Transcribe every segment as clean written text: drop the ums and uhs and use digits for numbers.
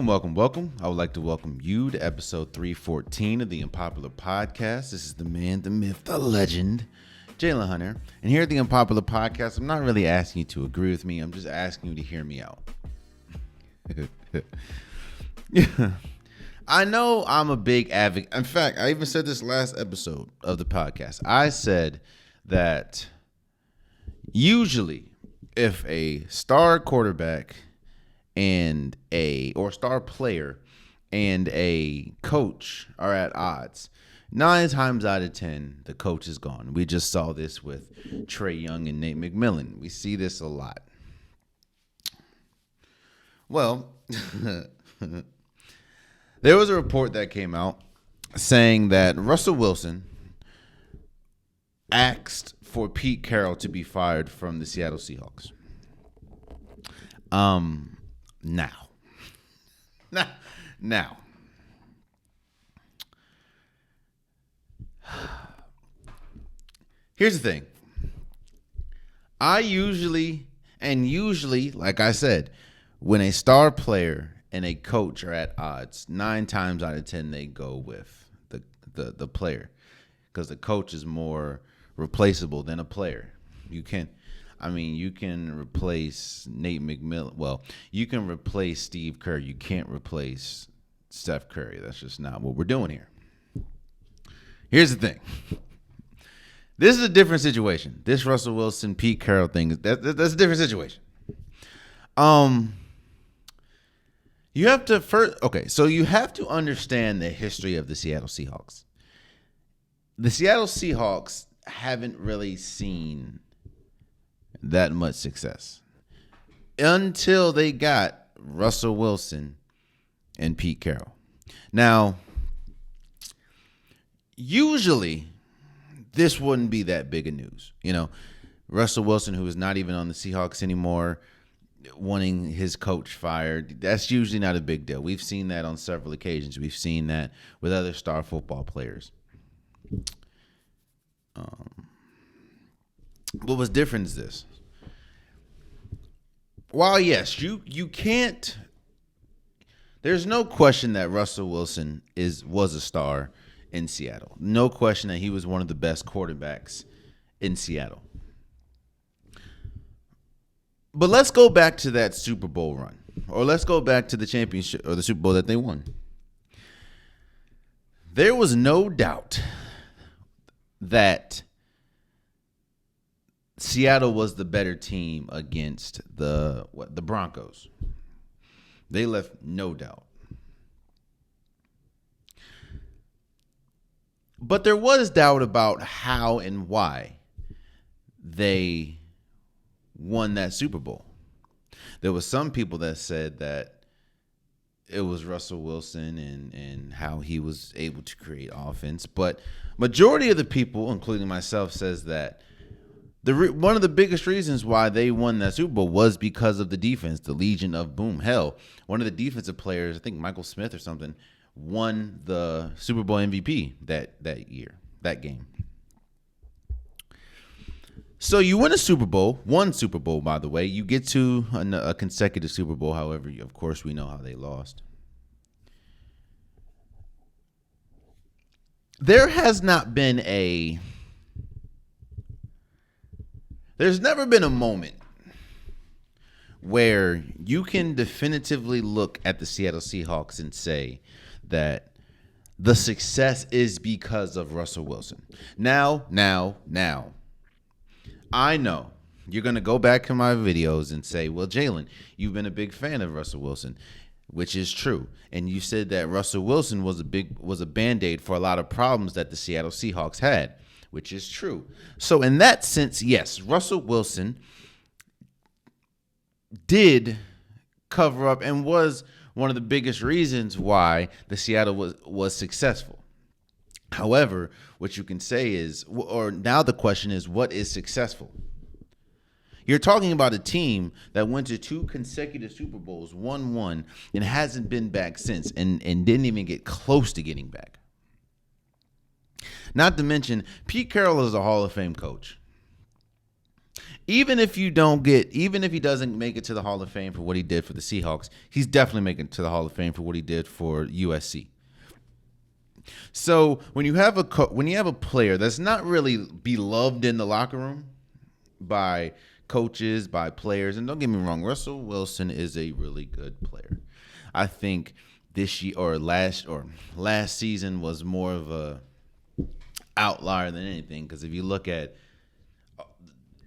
Welcome. I would like to welcome you to episode 314 of the Unpopular Podcast. This is the man, the myth, the legend, Jalen Hunter. And here at the Unpopular Podcast, I'm not really asking you to agree with me. I'm just asking you to hear me out. Yeah. I know I'm a big advocate. In fact, I even said this last episode of the podcast. I said that usually if a star quarterback or star player and a coach are at odds, 9 times out of 10, the coach is gone. We just saw this with Trey Young and Nate McMillan. We see this a lot. Well, there was a report that came out saying that Russell Wilson asked for Pete Carroll to be fired from the Seattle Seahawks. Now. Here's the thing. Usually, like I said, when a star player and a coach are at odds, 9 times out of 10 they go with the player, because the coach is more replaceable than a player. You can replace Nate McMillan. Well, you can replace Steve Kerr. You can't replace Steph Curry. That's just not what we're doing here. Here's the thing. This is a different situation. This Russell Wilson, Pete Carroll thing, that's a different situation. You have to understand the history of the Seattle Seahawks. The Seattle Seahawks haven't really seen that much success until they got Russell Wilson and Pete Carroll. Now, usually this wouldn't be that big of news. Russell Wilson, who is not even on the Seahawks anymore, wanting his coach fired, that's usually not a big deal. We've seen that on several occasions. We've seen that with other star football players. What was different is this. While yes, you can't. There's no question that Russell Wilson was a star in Seattle. No question that he was one of the best quarterbacks in Seattle. But let's go back to that Super Bowl run, or let's go back to the championship or the Super Bowl that they won. There was no doubt that Seattle was the better team against the Broncos. They left no doubt. But there was doubt about how and why they won that Super Bowl. There was some people that said that it was Russell Wilson and how he was able to create offense. But majority of the people, including myself, says that one of the biggest reasons why they won that Super Bowl was because of the defense, the Legion of Boom. Hell, one of the defensive players, I think Michael Smith or something, won the Super Bowl MVP that year, that game. So you win a Super Bowl, one Super Bowl, by the way. You get to a consecutive Super Bowl. However, of course, we know how they lost. There's never been a moment where you can definitively look at the Seattle Seahawks and say that the success is because of Russell Wilson. Now, I know you're going to go back to my videos and say, well, Jalen, you've been a big fan of Russell Wilson, which is true. And you said that Russell Wilson was a Band-Aid for a lot of problems that the Seattle Seahawks had, which is true. So in that sense, yes, Russell Wilson did cover up and was one of the biggest reasons why the Seattle was successful. However, what you can say is, or now the question is, what is successful? You're talking about a team that went to 2 consecutive Super Bowls, won one, and hasn't been back since, and didn't even get close to getting back. Not to mention, Pete Carroll is a Hall of Fame coach. Even if he doesn't make it to the Hall of Fame for what he did for the Seahawks, he's definitely making it to the Hall of Fame for what he did for USC. So when you have a player that's not really beloved in the locker room by coaches, by players, and don't get me wrong, Russell Wilson is a really good player. I think this year or last season was more of a outlier than anything, because if you look at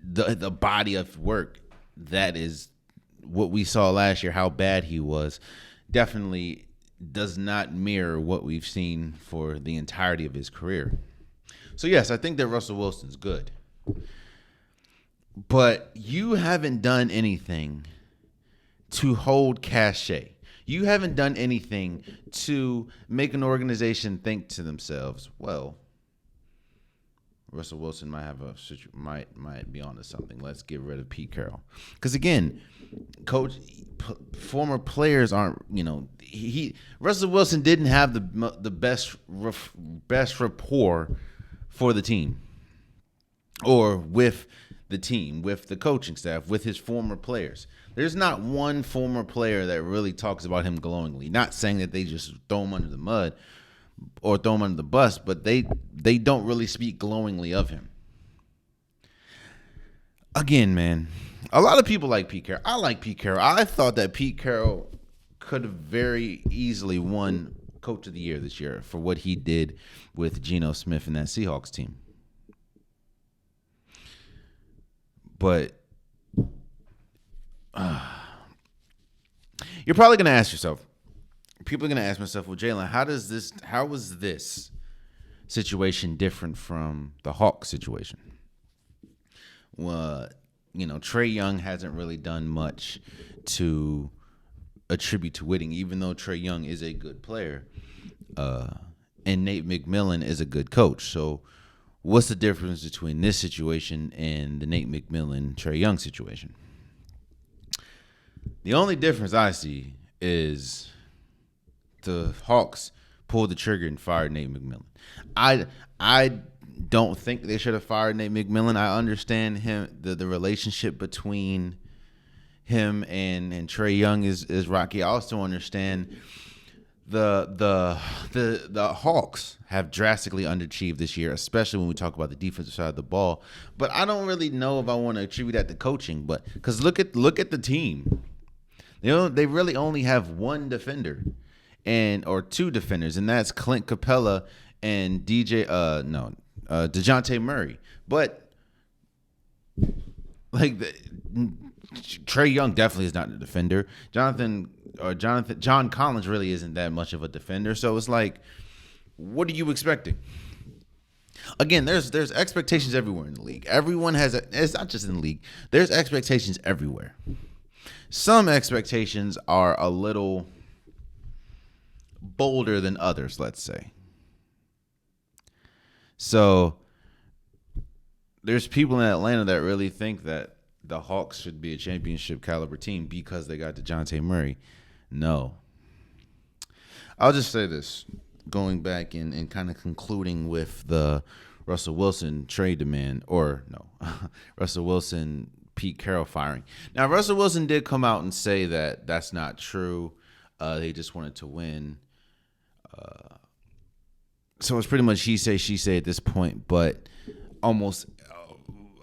the body of work, that is what we saw last year, how bad he was, definitely does not mirror what we've seen for the entirety of his career. So yes, I think that Russell Wilson's good. But you haven't done anything to hold cachet. You haven't done anything to make an organization think to themselves, well, Russell Wilson might be onto something. Let's get rid of Pete Carroll. Because again, former players aren't, Russell Wilson didn't have the best rapport for the team, or with the team, with the coaching staff, with his former players. There's not one former player that really talks about him glowingly. Not saying that they just throw him under the mud or throw him under the bus, but they don't really speak glowingly of him. Again, man, a lot of people like Pete Carroll. I like Pete Carroll. I thought that Pete Carroll could have very easily won Coach of the Year this year for what he did with Geno Smith and that Seahawks team. But you're probably going to ask yourself, people are going to ask themselves, well, Jalen, how was this situation different from the Hawks situation? Well, Trae Young hasn't really done much to attribute to winning, even though Trae Young is a good player, and Nate McMillan is a good coach. So what's the difference between this situation and the Nate McMillan, Trae Young situation? The only difference I see is the Hawks pulled the trigger and fired Nate McMillan. I don't think they should have fired Nate McMillan. I understand the relationship between him and Trae Young is rocky. I also understand the Hawks have drastically underachieved this year, especially when we talk about the defensive side of the ball. But I don't really know if I want to attribute that to coaching. But because look at the team, they really only have one defender or two defenders, and that's Clint Capella and DeJounte Murray. But Trae Young definitely is not a defender. John Collins really isn't that much of a defender. So it's like, what are you expecting? Again, there's expectations everywhere in the league. Everyone has it's not just in the league. There's expectations everywhere. Some expectations are a little bolder than others, let's say. So there's people in Atlanta that really think that the Hawks should be a championship caliber team because they got DeJounte Murray. No. I'll just say this, going back and kind of concluding with the Russell Wilson trade demand, Russell Wilson, Pete Carroll firing. Now, Russell Wilson did come out and say that that's not true. They just wanted to win. So it's pretty much he say, she say at this point, but almost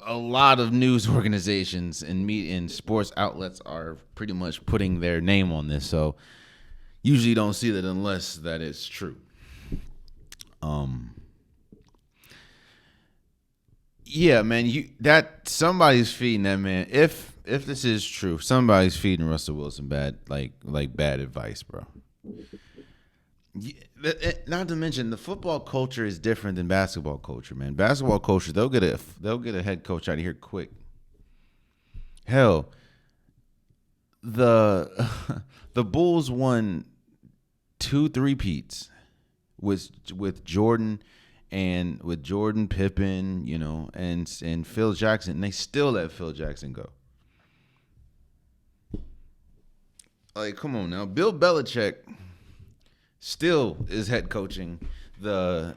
a lot of news organizations and sports outlets are pretty much putting their name on this. So usually don't see that unless that is true. Yeah, man, somebody's feeding that man. If this is true, somebody's feeding Russell Wilson bad advice, bro. Not to mention, the football culture is different than basketball culture, man. Basketball culture, they'll get a head coach out of here quick. Hell, the Bulls won 2 3-peats with Jordan and with Jordan, Pippen, and Phil Jackson, and they still let Phil Jackson go. Like, come on now, Bill Belichick still is head coaching the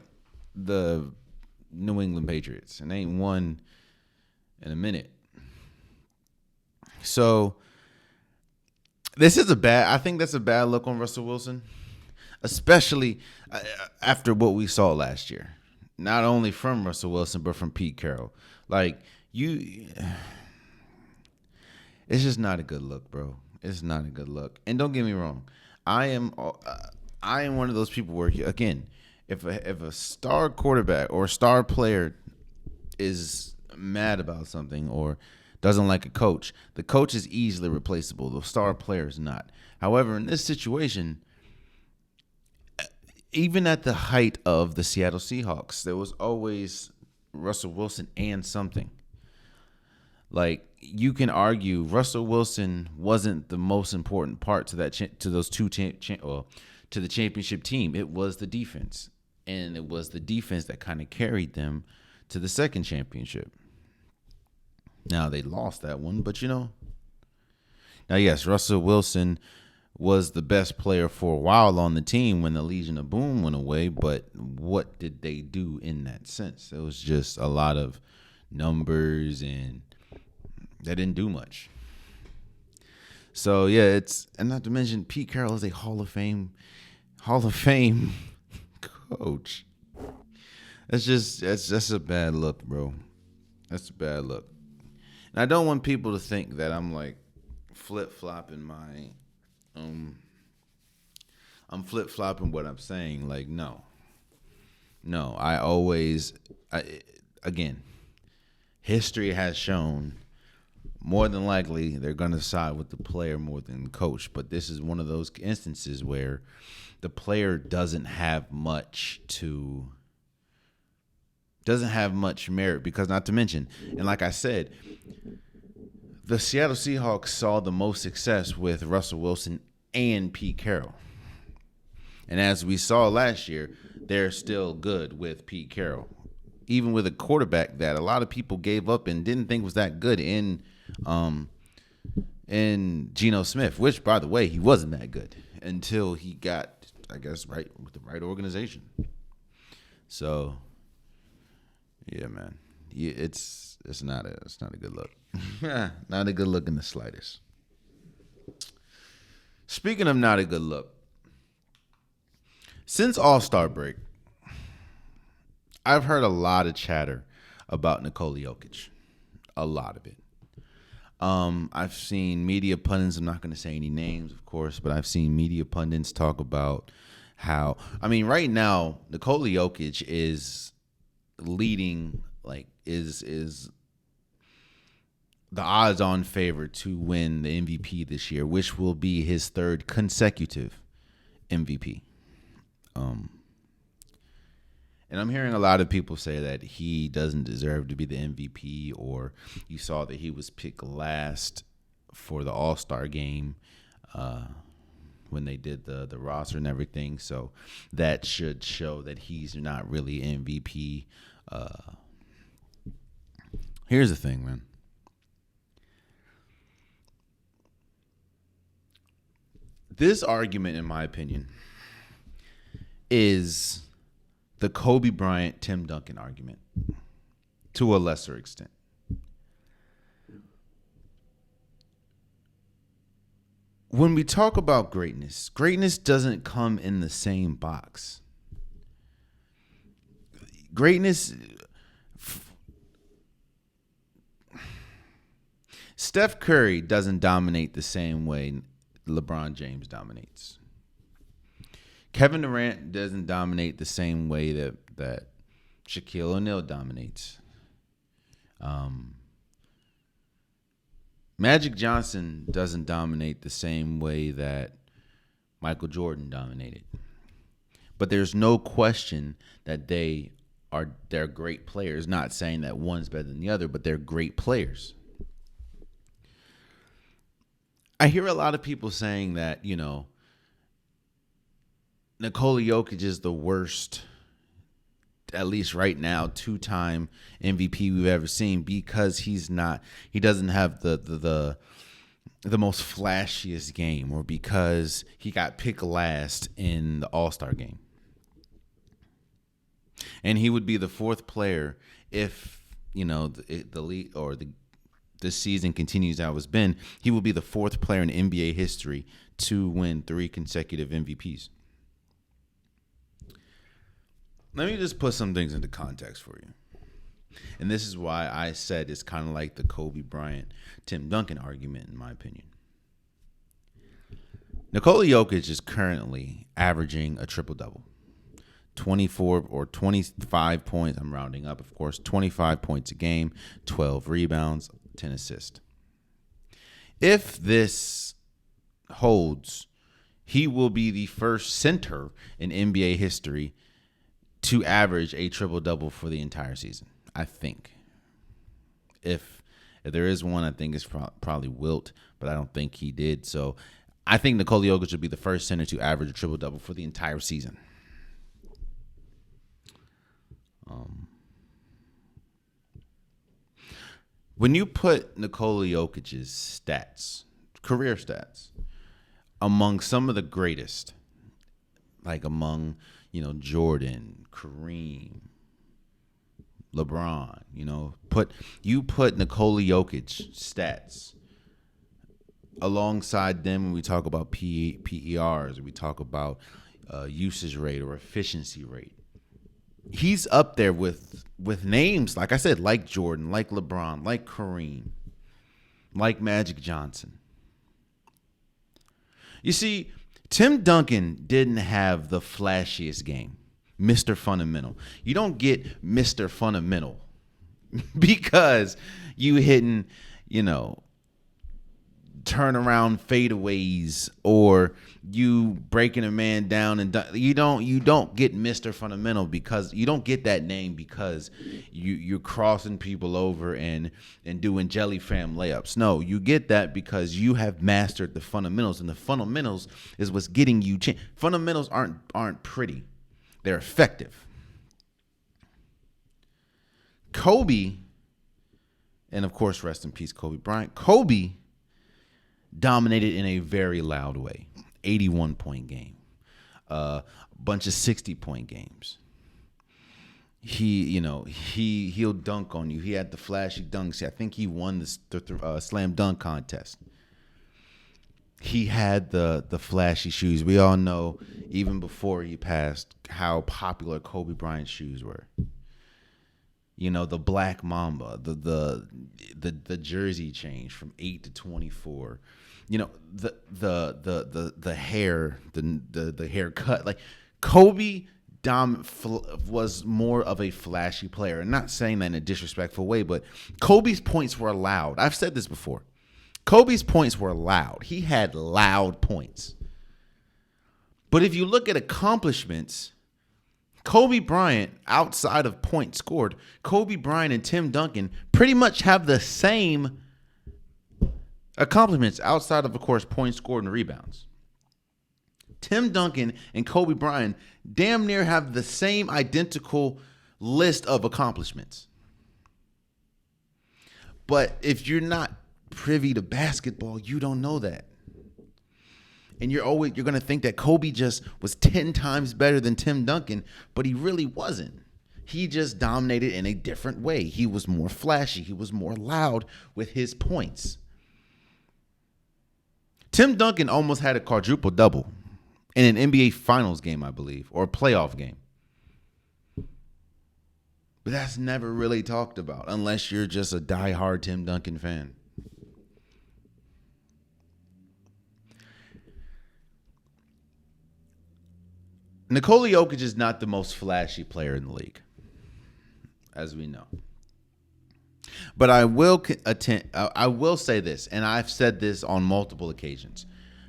New England Patriots, and they ain't won in a minute. So this is a bad. I think that's a bad look on Russell Wilson, especially after what we saw last year. Not only from Russell Wilson, but from Pete Carroll. Like you, it's just not a good look, bro. It's not a good look. And don't get me wrong, I am one of those people where again, if a star quarterback or star player is mad about something or doesn't like a coach, the coach is easily replaceable. The star player is not. However, in this situation, even at the height of the Seattle Seahawks, there was always Russell Wilson and something. Like you can argue, Russell Wilson wasn't the most important part to that to those two to the championship team. It was the defense, and it was the defense that kind of carried them to the second championship. Now they lost that one, but now yes, Russell Wilson was the best player for a while on the team when the Legion of Boom went away, but what did they do in that sense? It was just a lot of numbers and they didn't do much. So yeah, and not to mention Pete Carroll is a Hall of Fame coach. That's a bad look, bro. That's a bad look. And I don't want people to think that I'm like flip-flopping I'm flip-flopping what I'm saying. Like, no, again, history has shown more than likely they're going to side with the player more than the coach. But this is one of those instances where the player doesn't have much merit, because not to mention, and like I said, the Seattle Seahawks saw the most success with Russell Wilson and Pete Carroll. And as we saw last year, they're still good with Pete Carroll. Even with a quarterback that a lot of people gave up and didn't think was that good in Geno Smith, which, by the way, he wasn't that good until he got, I guess, right with the right organization. So, yeah, man. Yeah, it's not a good look. Not a good look in the slightest. Speaking of not a good look, since All-Star break, I've heard a lot of chatter about Nikola Jokic. A lot of it. I've seen media pundits, I'm not going to say any names, of course, but I've seen media pundits talk about how, right now, Nikola Jokic is leading, is the odds-on favorite to win the MVP this year, which will be his third consecutive MVP. And I'm hearing a lot of people say that he doesn't deserve to be the MVP, or you saw that he was picked last for the All-Star game when they did the roster and everything. So that should show that he's not really MVP. Here's the thing, man. This argument, in my opinion, is the Kobe Bryant, Tim Duncan argument to a lesser extent. When we talk about greatness doesn't come in the same box. Greatness, Steph Curry doesn't dominate the same way LeBron James dominates. Kevin Durant doesn't dominate the same way that Shaquille O'Neal dominates. Magic Johnson doesn't dominate the same way that Michael Jordan dominated. But there's no question that they're great players. Not saying that one's better than the other, but they're great players. I hear a lot of people saying that, Nikola Jokic is the worst, at least right now, 2-time MVP we've ever seen, because he doesn't have the most flashiest game, or because he got picked last in the All-Star game. And he would be the fourth player if, the league or the this season continues how it's been, he will be the fourth player in NBA history to win 3 consecutive MVPs. Let me just put some things into context for you. And this is why I said it's kind of like the Kobe Bryant, Tim Duncan argument, in my opinion. Nikola Jokic is currently averaging a triple-double. 24 or 25 points, I'm rounding up, of course, 25 points a game, 12 rebounds, 10 assists. If this holds, he will be the first center in NBA history to average a triple-double for the entire season, I think. If there is one, I think it's probably Wilt, but I don't think he did. So I think Nikola Jokic will be the first center to average a triple-double for the entire season. When you put Nikola Jokic's stats, career stats, among some of the greatest, like among, Jordan, Kareem, LeBron, put Nikola Jokic stats alongside them when we talk about PERs, or we talk about usage rate or efficiency rate. He's up there with names, like I said, like Jordan, like LeBron, like Kareem, like Magic Johnson. You see, Tim Duncan didn't have the flashiest game, Mr. Fundamental. You don't get Mr. Fundamental because you hitting, turnaround fadeaways, or you breaking a man down, and you don't get Mr. Fundamental because you don't get that name because you're crossing people over and doing jelly fam layups. No, you get that because you have mastered the fundamentals, and the fundamentals is what's getting you change. Fundamentals aren't pretty, they're effective. Kobe, and of course, rest in peace, Kobe Bryant. Kobe dominated in a very loud way. 81-point game. A bunch of 60-point games. He'll dunk on you. He had the flashy dunks. I think he won the slam dunk contest. He had the flashy shoes. We all know, even before he passed, how popular Kobe Bryant's shoes were. The Black Mamba, the jersey change from 8 to 24. The hair, the haircut. Like, Kobe was more of a flashy player. And not saying that in a disrespectful way, but Kobe's points were loud. I've said this before. Kobe's points were loud. He had loud points. But if you look at accomplishments, Kobe Bryant, outside of points scored, Kobe Bryant and Tim Duncan pretty much have the same accomplishments outside of course, points scored and rebounds. Tim Duncan and Kobe Bryant damn near have the same identical list of accomplishments. But if you're not privy to basketball, you don't know that. And you're going to think that Kobe just was 10 times better than Tim Duncan, but he really wasn't. He just dominated in a different way. He was more flashy. He was more loud with his points. Tim Duncan almost had a quadruple double in an NBA Finals game, I believe, or a playoff game. But that's never really talked about unless you're just a diehard Tim Duncan fan. Nikola Jokic is not the most flashy player in the league, as we know. But I will say this, and I've said this on multiple occasions.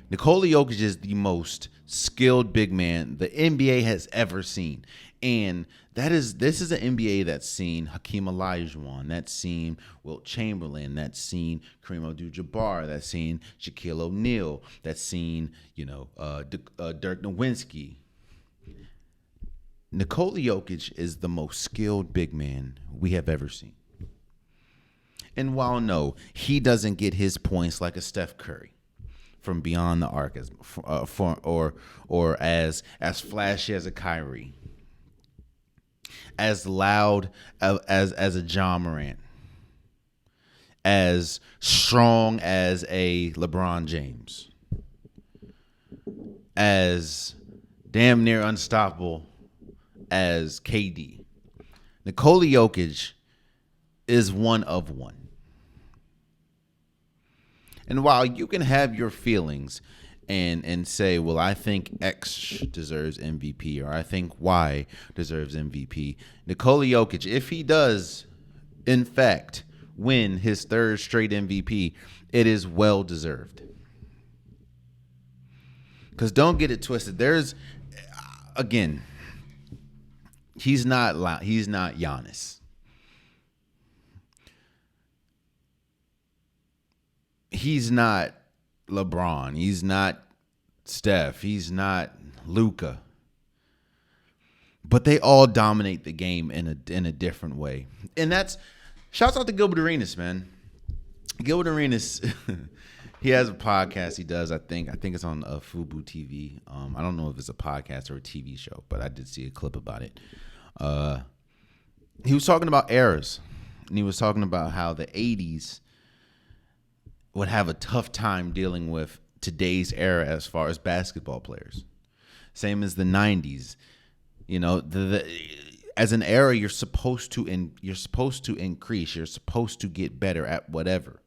Nikola Jokic is the most skilled big man the NBA has ever seen. And this is an NBA that's seen Hakeem Olajuwon, that's seen Wilt Chamberlain, that's seen Kareem Abdul-Jabbar, that's seen Shaquille O'Neal, that's seen Dirk Nowitzki. Nikola Jokic is the most skilled big man we have ever seen. And while no, he doesn't get his points like a Steph Curry from beyond the arc, or as flashy as a Kyrie, as loud as a John Morant, as strong as a LeBron James, as damn near unstoppable as KD. Nikola Jokic is one of one. And while you can have your feelings and say, well, I think X deserves MVP or I think Y deserves MVP, Nikola Jokic, if he does, in fact, win his third straight MVP, it is well deserved. Because don't get it twisted. There's, again, he's not Giannis. He's not LeBron. He's not Steph. He's not Luka. But they all dominate the game in a different way. And that's, shouts out to Gilbert Arenas, man. Gilbert Arenas, he has a podcast he does, I think it's on Fubu TV. I don't know if it's a podcast or a TV show, but I did see a clip about it. He was talking about eras, and he was talking about how the 80s would have a tough time dealing with today's era as far as basketball players. Same as the 90s. You know, as an era, you're supposed to increase. You're supposed to get better at whatever.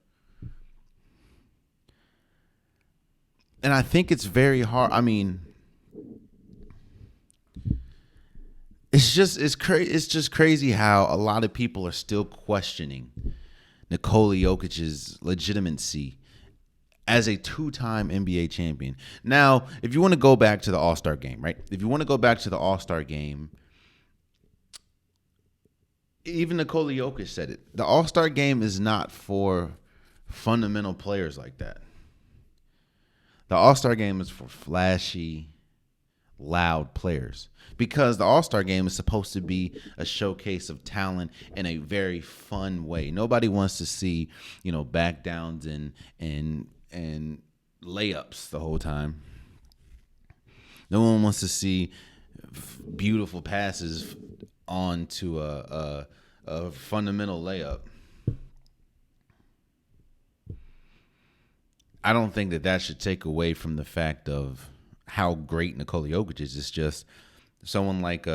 And I think it's very hard. I mean, it's just crazy how a lot of people are still questioning Nikola Jokic's legitimacy as a two-time NBA champion. Now, if you want to go back to the All-Star game, right? If you want to go back to the All-Star game, even Nikola Jokic said it. The All-Star game is not for fundamental players like that. The All-Star game is for flashy, loud players, because the All-Star game is supposed to be a showcase of talent in a very fun way. Nobody wants to see, back downs and layups the whole time. No one wants to see beautiful passes onto a fundamental layup. I don't think that should take away from the fact of how great Nikola Jokic is. It's just someone like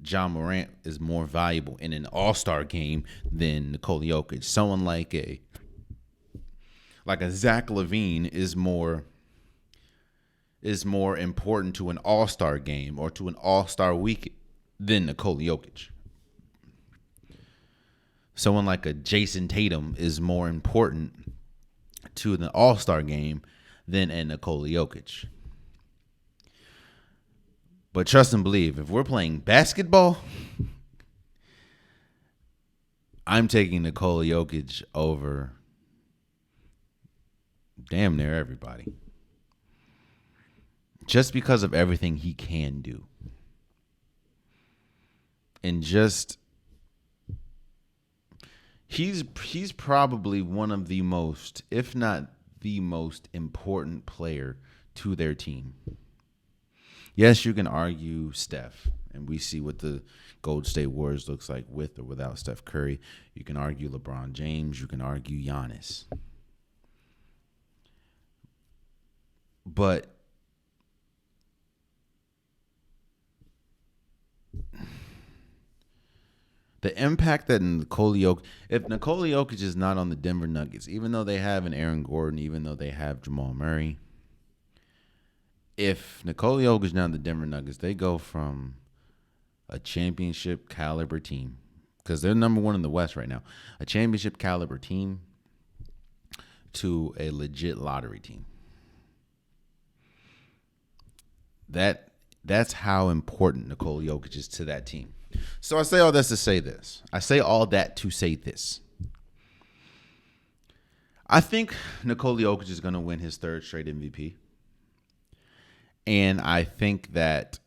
John Morant is more valuable in an All-Star game than Nikola Jokic. Someone like a Zach LaVine is more important to an All-Star game or to an All-Star week than Nikola Jokic. Someone like a Jason Tatum is more important to the All-Star game than a Nikola Jokic. But trust and believe, if we're playing basketball, I'm taking Nikola Jokic over damn near everybody. Just because of everything he can do. And just, he's probably one of the most, if not the most important player to their team. Yes, you can argue Steph, and we see what the Golden State Warriors looks like with or without Steph Curry. You can argue LeBron James. You can argue Giannis. But the impact that Nikola Jokic, if Nikola Jokic is not on the Denver Nuggets, even though they have an Aaron Gordon, even though they have Jamal Murray, if Nikola Jokic is not on the Denver Nuggets, they go from a championship caliber team, because they're number one in the West right now, a championship caliber team to a legit lottery team. That's how important Nikola Jokic is to that team. So I say all this to say this. I say all that to say this. I think Nikola Jokic is going to win his third straight MVP. And I think that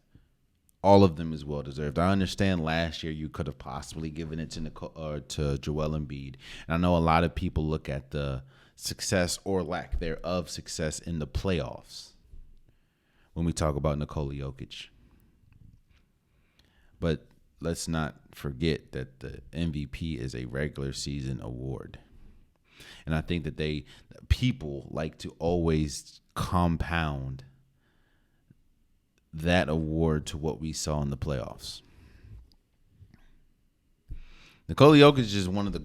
all of them is well deserved. I understand last year you could have possibly given it to Joel Embiid. And I know a lot of people look at the success or lack thereof success in the playoffs when we talk about Nikola Jokic. But let's not forget that the MVP is a regular season award. And I think that people like to always compound that award to what we saw in the playoffs. Nikola Jokic is one of the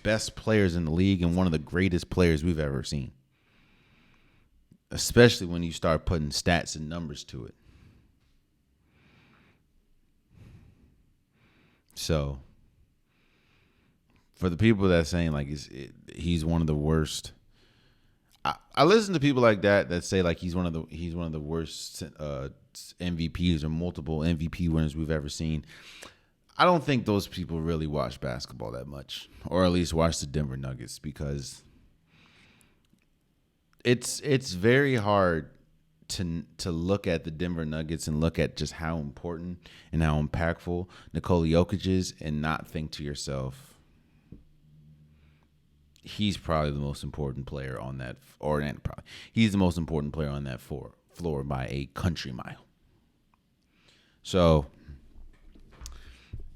best players in the league and one of the greatest players we've ever seen. Especially when you start putting stats and numbers to it. So, for the people that are saying like he's one of the worst, I listen to people like that say like he's one of the worst MVPs or multiple MVP winners we've ever seen. I don't think those people really watch basketball that much, or at least watch the Denver Nuggets, because it's very hard to look at the Denver Nuggets and look at just how important and how impactful Nikola Jokic is and not think to yourself, he's probably the most important player on that, he's the most important player on that floor by a country mile. So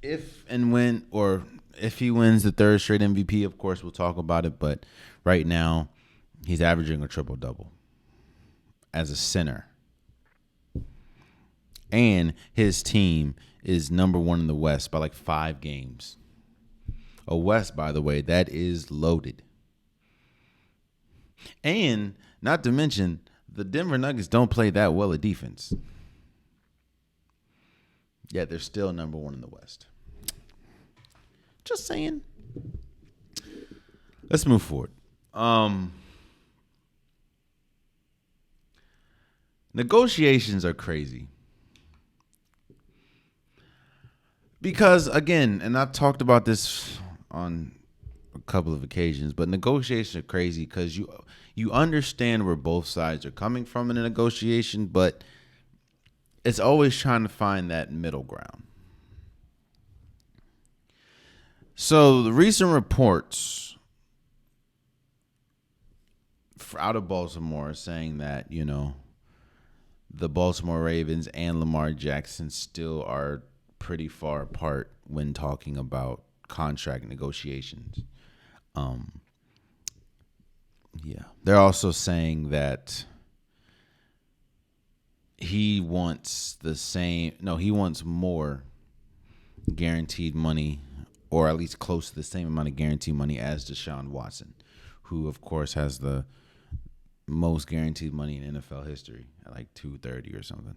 if he wins the third straight MVP, of course we'll talk about it. But right now, he's averaging a triple-double as a center. And his team is number one in the West by like 5 games. A West, by the way, that is loaded. And not to mention, the Denver Nuggets don't play that well at defense. Yet they're still number one in the West. Just saying. Let's move forward. Negotiations are crazy. Because, again, and I've talked about this on a couple of occasions, but negotiations are crazy because you understand where both sides are coming from in a negotiation, but it's always trying to find that middle ground. So the recent reports out of Baltimore saying that, the Baltimore Ravens and Lamar Jackson still are pretty far apart when talking about contract negotiations. They're also saying that he wants more guaranteed money, or at least close to the same amount of guaranteed money as Deshaun Watson, who of course has the most guaranteed money in NFL history at like $230 or something.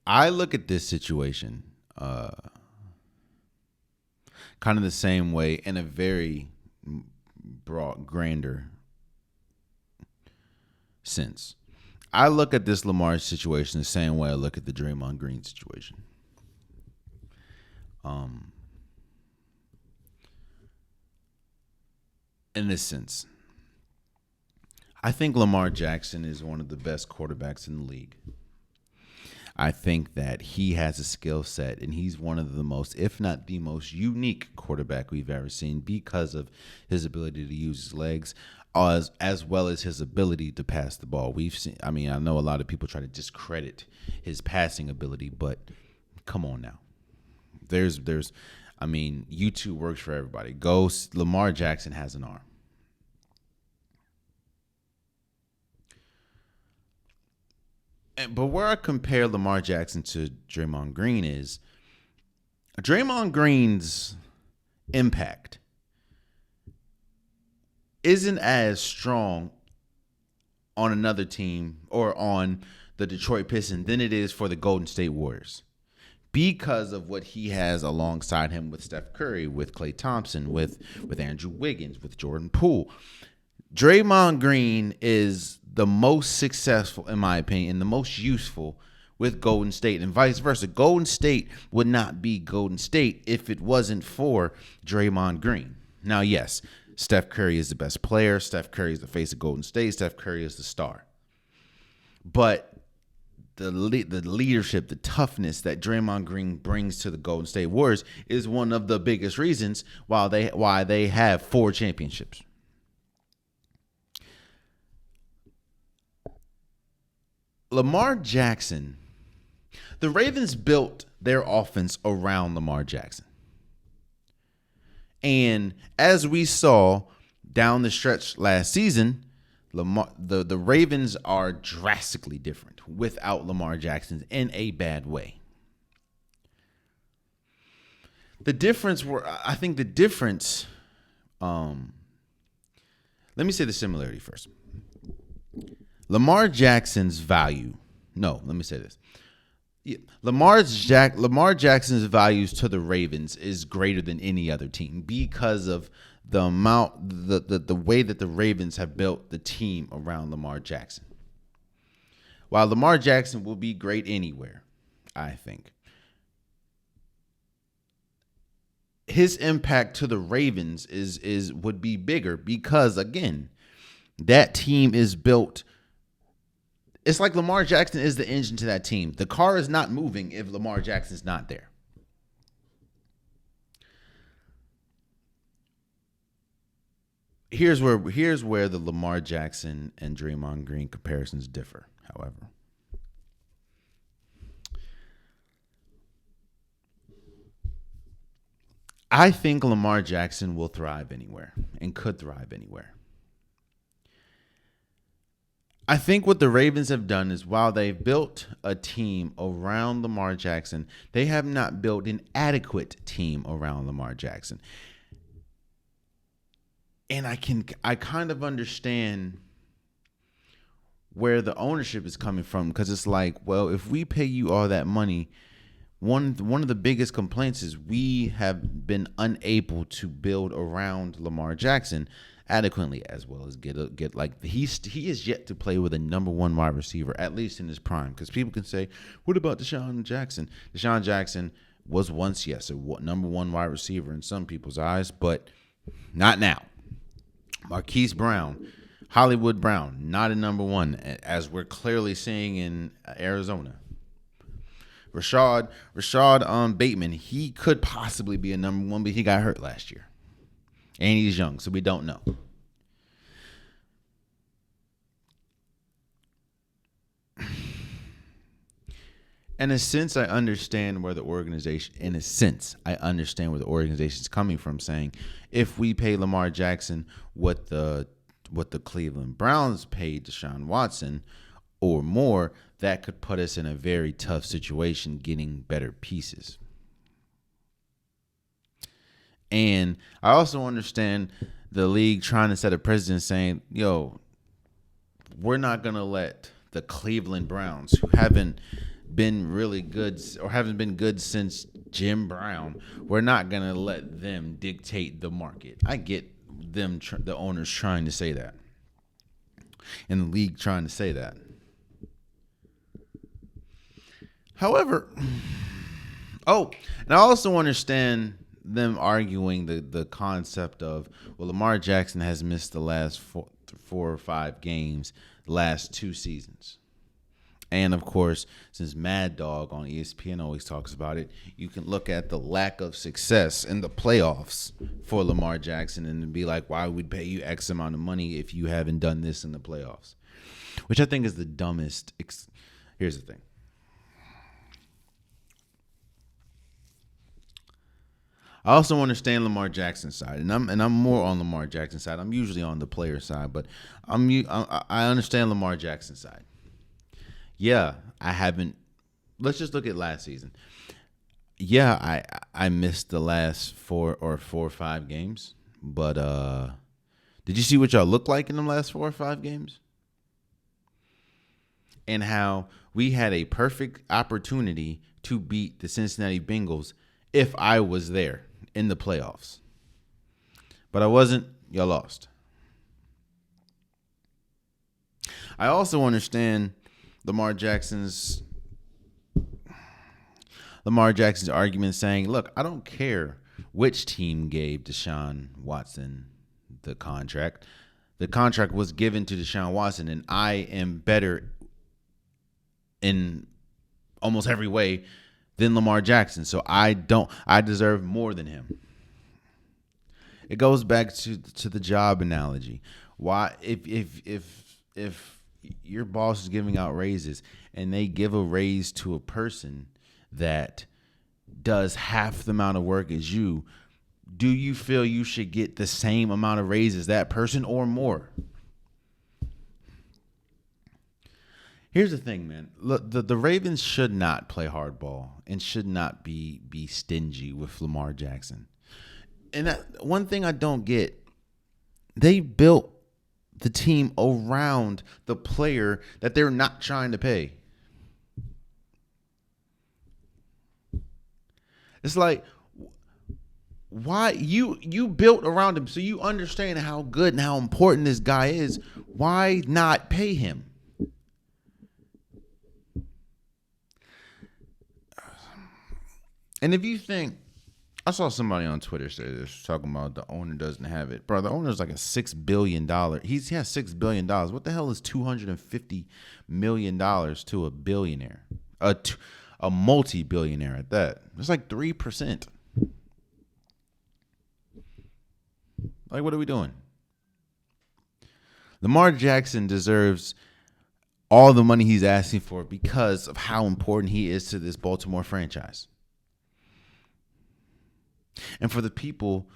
I look at this situation kind of the same way, in a very grander sense. I look at this Lamar situation the same way I look at the Draymond Green situation. In this sense, I think Lamar Jackson is one of the best quarterbacks in the league. I think that he has a skill set, and he's one of the most, if not the most unique quarterback we've ever seen because of his ability to use his legs, as well as his ability to pass the ball. I know a lot of people try to discredit his passing ability, but come on now. YouTube works for everybody. Lamar Jackson has an arm. But where I compare Lamar Jackson to Draymond Green is Draymond Green's impact isn't as strong on another team or on the Detroit Pistons than it is for the Golden State Warriors, because of what he has alongside him with Steph Curry, with Klay Thompson, with Andrew Wiggins, with Jordan Poole. Draymond Green is the most successful, in my opinion, and the most useful with Golden State, and vice versa. Golden State would not be Golden State if it wasn't for Draymond Green. Now, yes, Steph Curry is the best player. Steph Curry is the face of Golden State. Steph Curry is the star. But the leadership, the toughness that Draymond Green brings to the Golden State Warriors is one of the biggest reasons why they have 4 championships. Lamar Jackson, the Ravens built their offense around Lamar Jackson. And as we saw down the stretch last season, the Ravens are drastically different without Lamar Jackson in a bad way. I think the difference, let me say the similarity first. Lamar Jackson's value, no, let me say this. Yeah, Lamar Jackson's values to the Ravens is greater than any other team because of the way that the Ravens have built the team around Lamar Jackson. While Lamar Jackson will be great anywhere, I think, his impact to the Ravens would be bigger because, again, that team is built. It's like Lamar Jackson is the engine to that team. The car is not moving if Lamar Jackson's not there. Here's where the Lamar Jackson and Draymond Green comparisons differ, however. I think Lamar Jackson will thrive anywhere and could thrive anywhere. I think what the Ravens have done is while they've built a team around Lamar Jackson, they have not built an adequate team around Lamar Jackson. And I kind of understand where the ownership is coming from, because it's like, well, if we pay you all that money, one of the biggest complaints is we have been unable to build around Lamar Jackson adequately, as well as get like he is yet to play with a number one wide receiver, at least in his prime. Because people can say, what about Deshaun Jackson? Deshaun Jackson was once, yes, a number one wide receiver in some people's eyes, but not now. Marquise Brown, Hollywood Brown, not a number one, as we're clearly seeing in Arizona. Rashad Bateman, he could possibly be a number one, but he got hurt last year. And he's young, so we don't know. In a sense, I understand where the organization is coming from, saying if we pay Lamar Jackson what the Cleveland Browns paid Deshaun Watson or more, that could put us in a very tough situation getting better pieces. And I also understand the league trying to set a precedent saying, yo, we're not going to let the Cleveland Browns, who haven't been really good or haven't been good since Jim Brown, we're not going to let them dictate the market. I get them, the owners trying to say that, and the league trying to say that. However, and I also understand them arguing the concept of, well, Lamar Jackson has missed the last four or five games, last two seasons. And, of course, since Mad Dog on ESPN always talks about it, you can look at the lack of success in the playoffs for Lamar Jackson and be like, why would we pay you X amount of money if you haven't done this in the playoffs? Which I think is the dumbest. Here's the thing. I also understand Lamar Jackson's side, and I'm more on Lamar Jackson's side. I'm usually on the player side, but I understand Lamar Jackson's side. Yeah, I haven't. Let's just look at last season. Yeah, I missed the last four or five games, but did you see what y'all looked like in the last 4 or 5 games? And how we had a perfect opportunity to beat the Cincinnati Bengals if I was there in the playoffs. But I wasn't. Y'all lost. I also understand Lamar Jackson's argument saying, look, I don't care which team gave Deshaun Watson the contract. The contract was given to Deshaun Watson, and I am better in almost every way than Lamar Jackson. So I deserve more than him. It goes back to the job analogy. Why if your boss is giving out raises, and they give a raise to a person that does half the amount of work as you, do you feel you should get the same amount of raise as that person or more? Here's the thing, man. Look, the Ravens should not play hardball and should not be stingy with Lamar Jackson. And one thing I don't get, they built the team around the player that they're not trying to pay. It's like, why you built around him so you understand how good and how important this guy is. Why not pay him? And if you think, I saw somebody on Twitter say this, talking about the owner doesn't have it. Bro, the owner's like a $6 billion. He has $6 billion. What the hell is $250 million to a billionaire? A multi-billionaire at that. It's like 3%. Like, what are we doing? Lamar Jackson deserves all the money he's asking for because of how important he is to this Baltimore franchise. And for the people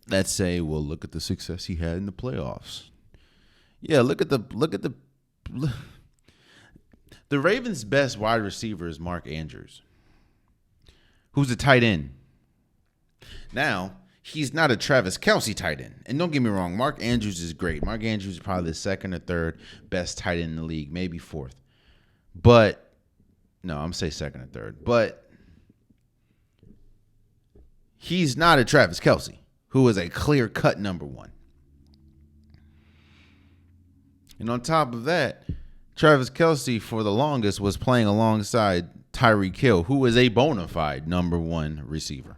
that say, well, look at the success he had in the playoffs. Yeah, look at the Ravens' best wide receiver is Mark Andrews, who's a tight end. Now, he's not a Travis Kelce tight end. And don't get me wrong, Mark Andrews is great. Mark Andrews is probably the second or third best tight end in the league, maybe fourth. But, no, I'm going to say second or third. But he's not a Travis Kelce, who is a clear-cut number one. And on top of that, Travis Kelce, for the longest, was playing alongside Tyreek Hill, who is a bona fide number one receiver.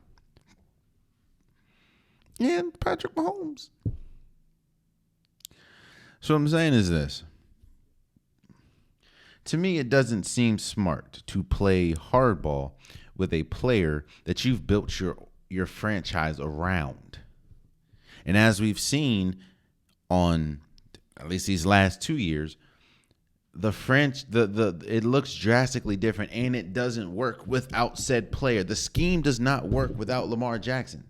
And Patrick Mahomes. So what I'm saying is this. To me, it doesn't seem smart to play hardball with a player that you've built your franchise around. And as we've seen on at least these last 2 years, it looks drastically different, and it doesn't work without said player. The scheme does not work without Lamar Jackson.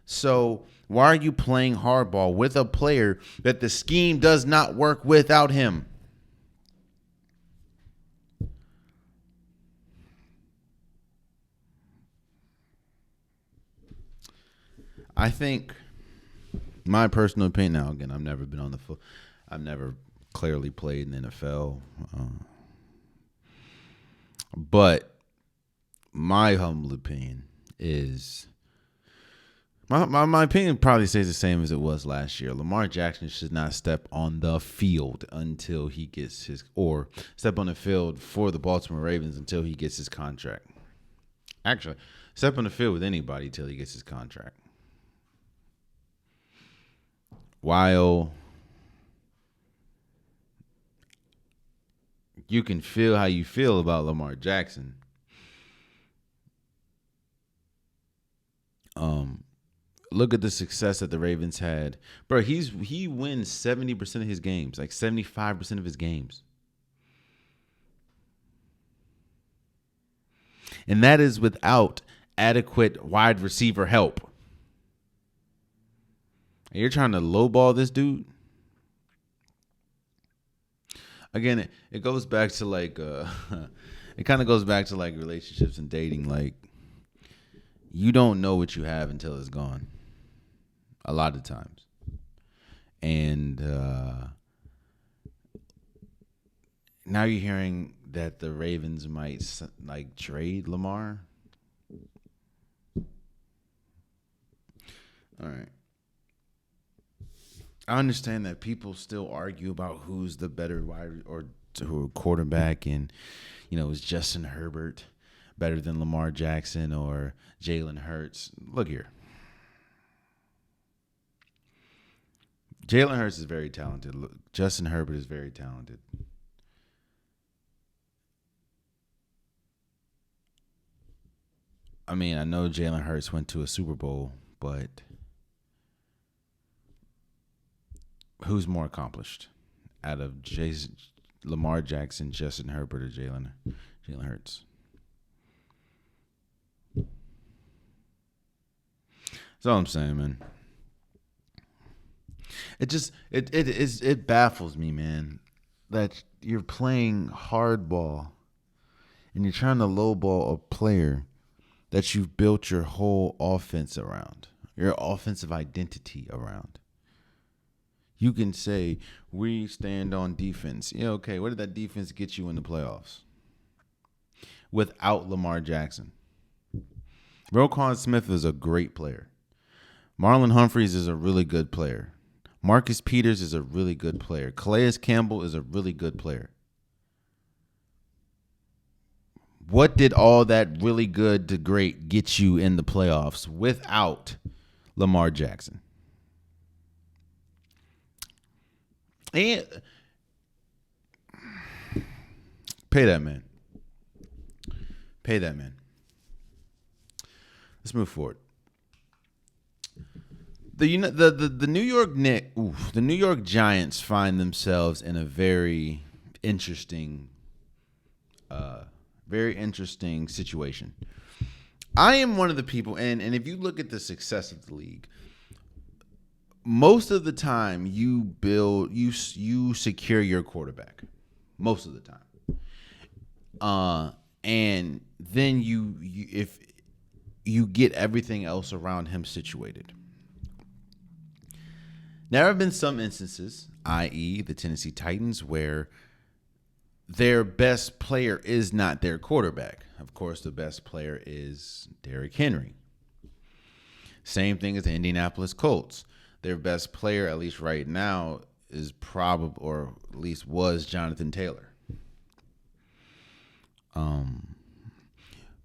So why are you playing hardball with a player that the scheme does not work without him? I think, my personal opinion, now again, I've never been on the foot. I've never clearly played in the NFL. But my humble opinion is, my opinion probably stays the same as it was last year. Lamar Jackson should not step on the field until he gets or step on the field for the Baltimore Ravens until he gets his contract. Actually, step on the field with anybody until he gets his contract. While you can feel how you feel about Lamar Jackson, look at the success that the Ravens had. Bro, he wins 70% of his games, like 75% of his games. And that is without adequate wide receiver help. And you're trying to lowball this dude? Again, it goes back to like it kind of goes back to like relationships and dating. Like, you don't know what you have until it's gone. A lot of times. And now you're hearing that the Ravens might like trade Lamar. All right. I understand that people still argue about who's the better wide or quarterback, and is Justin Herbert better than Lamar Jackson or Jalen Hurts? Look here. Jalen Hurts is very talented. Justin Herbert is very talented. I mean, I know Jalen Hurts went to a Super Bowl, but who's more accomplished out of Lamar Jackson, Justin Herbert, or Jalen Hurts. That's all I'm saying, man. It baffles me, man, that you're playing hardball and you're trying to lowball a player that you've built your whole offense around, your offensive identity around. You can say, we stand on defense. Yeah, okay, what did that defense get you in the playoffs? Without Lamar Jackson. Roquan Smith is a great player. Marlon Humphreys is a really good player. Marcus Peters is a really good player. Calais Campbell is a really good player. What did all that really good to great get you in the playoffs without Lamar Jackson? And pay that man. Pay that man. Let's move forward. The New York the New York Giants find themselves in a very interesting situation. I am one of the people, and if you look at the success of the league, most of the time you secure your quarterback. Most of the time. And then if you get everything else around him situated. There have been some instances, i.e. the Tennessee Titans, where their best player is not their quarterback. Of course, the best player is Derrick Henry. Same thing as the Indianapolis Colts. Their best player, at least right now, is probably, or at least was, Jonathan Taylor.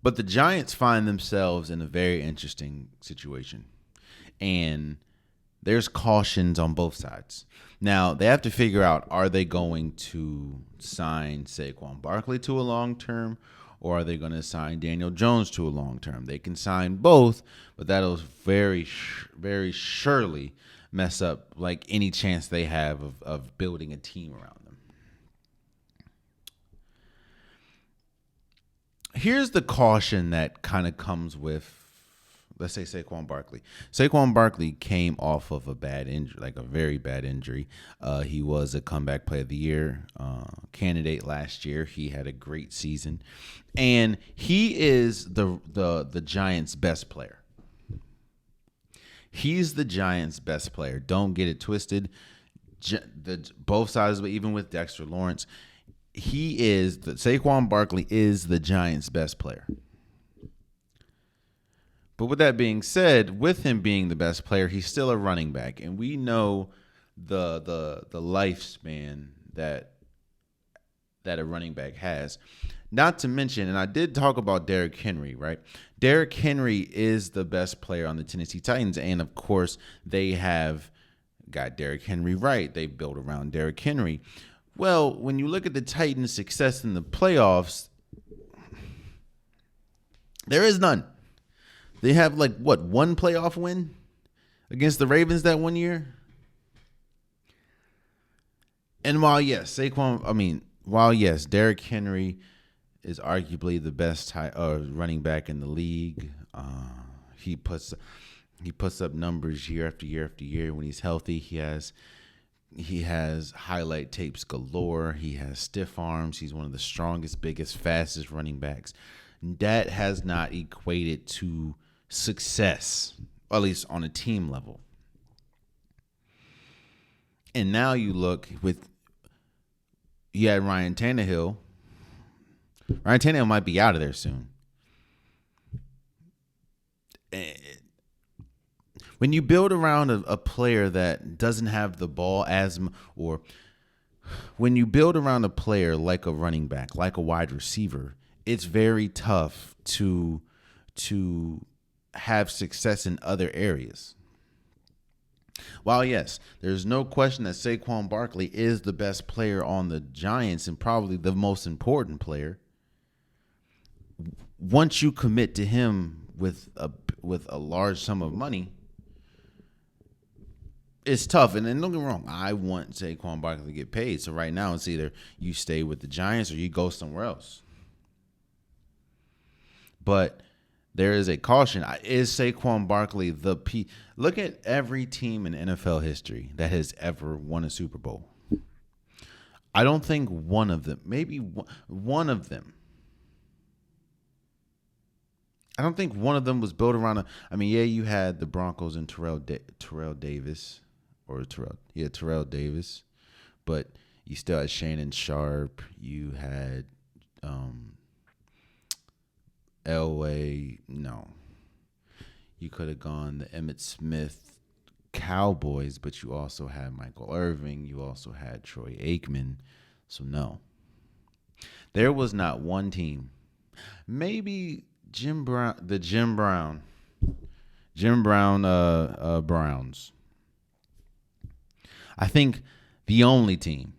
But the Giants find themselves in a very interesting situation. And there's cautions on both sides. Now, they have to figure out, are they going to sign Saquon Barkley to a long term, or are they going to sign Daniel Jones to a long term? They can sign both, but that'll very, very surely mess up like any chance they have of building a team around them. Here's the caution that kind of comes with, let's say, Saquon Barkley. Saquon Barkley came off of a bad injury, like a very bad injury. He was a comeback player of the year candidate last year. He had a great season, and he is the Giants' best player. He's the Giants' best player. Don't get it twisted. Both sides, but even with Dexter Lawrence, Saquon Barkley is the Giants' best player. But with that being said, with him being the best player, he's still a running back, and we know the lifespan that a running back has. Not to mention, and I did talk about Derrick Henry, right? Derrick Henry is the best player on the Tennessee Titans, and of course, they have got Derrick Henry right. They built around Derrick Henry. Well, when you look at the Titans' success in the playoffs, there is none. They have one playoff win against the Ravens that one year? And while yes, Derrick Henry is arguably the best running back in the league. He puts up numbers year after year after year. When he's healthy, he has highlight tapes galore. He has stiff arms. He's one of the strongest, biggest, fastest running backs. That has not equated to success, or at least on a team level. And now you look you had Ryan Tannehill. Ryan Tannehill might be out of there soon. When you build around a player that doesn't have the ball or when you build around a player like a running back, like a wide receiver, it's very tough to have success in other areas. While yes, there's no question that Saquon Barkley is the best player on the Giants and probably the most important player, once you commit to him with a large sum of money, it's tough. And then don't get me wrong, I want Saquon Barkley to get paid. So right now it's either you stay with the Giants or you go somewhere else. But there is a caution. Is Saquon Barkley the P? Look at every team in NFL history that has ever won a Super Bowl. I don't think one of them, maybe one of them. I don't think one of them was built around yeah, you had the Broncos and Terrell Davis, Terrell Davis, but you still had Shannon Sharp. You had Elway. No, you could have gone the Emmitt Smith Cowboys, but you also had Michael Irvin. You also had Troy Aikman. So no, there was not one team. Maybe Jim Brown Browns. I think the only team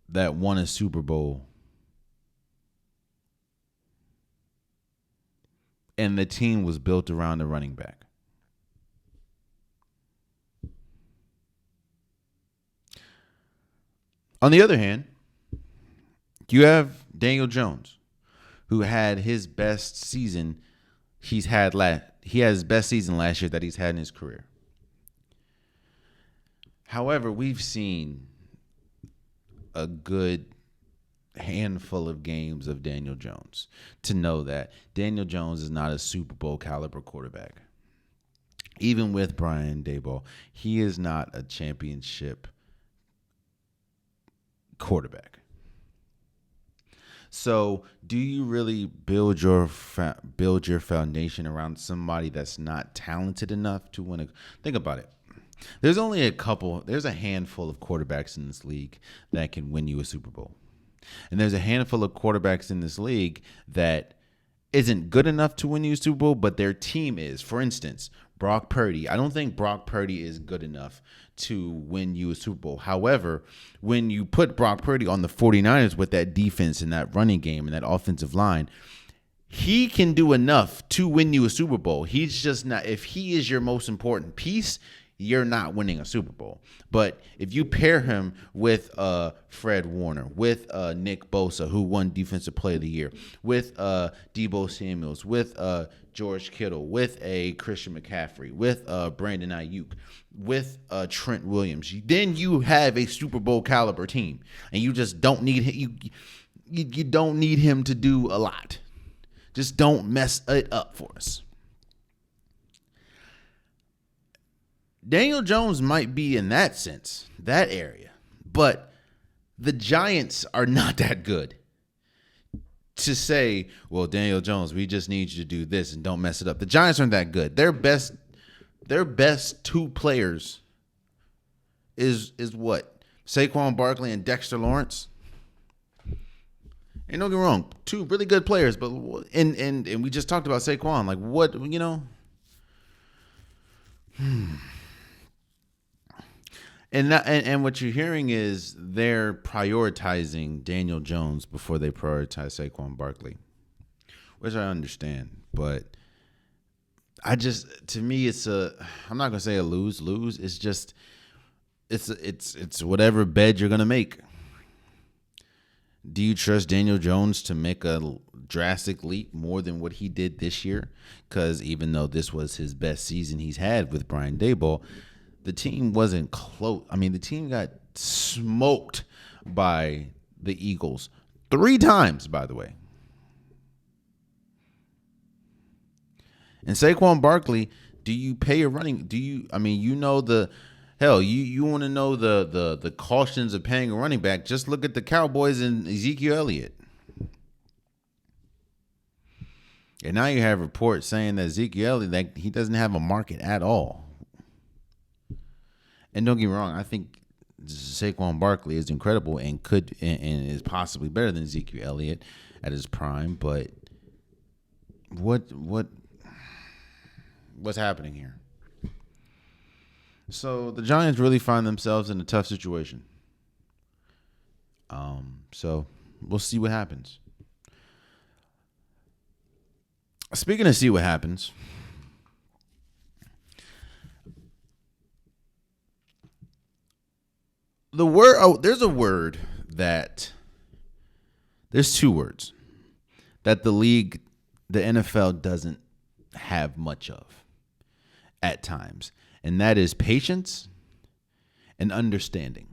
that won a Super Bowl, and the team was built around the running back. On the other hand, you have Daniel Jones, who had his best season he has his best season last year that he's had in his career. However, we've seen a good handful of games of Daniel Jones to know that Daniel Jones is not a Super Bowl caliber quarterback. Even with Brian Daboll, he is not a championship quarterback. So, do you really build your foundation around somebody that's not talented enough to win Think about it. There's a handful of quarterbacks in this league that can win you a Super Bowl. And there's a handful of quarterbacks in this league that isn't good enough to win you a Super Bowl, but their team is. For instance, Brock Purdy. I don't think Brock Purdy is good enough to win you a Super Bowl. However, when you put Brock Purdy on the 49ers with that defense and that running game and that offensive line, he can do enough to win you a Super Bowl. He's just not, if he is your most important piece, you're not winning a Super Bowl. But if you pair him with Fred Warner, with Nick Bosa, who won Defensive Player of the Year, with Deebo Samuels, with George Kittle, with a Christian McCaffrey, with Brandon Ayuk, with Trent Williams, then you have a Super Bowl caliber team, and you just don't need you don't need him to do a lot. Just don't mess it up for us. Daniel Jones might be in that sense, that area, but the Giants are not that good to say, well, Daniel Jones, we just need you to do this and don't mess it up. The Giants aren't that good. Their best two players is what? Saquon Barkley and Dexter Lawrence. And don't get me wrong, two really good players, but and we just talked about Saquon. Like what, And what you're hearing is they're prioritizing Daniel Jones before they prioritize Saquon Barkley, which I understand. But to me, I'm not gonna say a lose. It's just, it's whatever bed you're gonna make. Do you trust Daniel Jones to make a drastic leap more than what he did this year? Because even though this was his best season he's had with Brian Daboll, the team wasn't close. I mean, the team got smoked by the Eagles 3 times, by the way. And Saquon Barkley, do you pay a running? You want to know the cautions of paying a running back? Just look at the Cowboys and Ezekiel Elliott. And now you have reports saying that Ezekiel Elliott, that he doesn't have a market at all. And don't get me wrong, I think Saquon Barkley is incredible and is possibly better than Ezekiel Elliott at his prime. But what's happening here? So the Giants really find themselves in a tough situation. So we'll see what happens. Speaking of see what happens, The word, there's a word that, there's two words that the NFL doesn't have much of at times, and that is patience and understanding.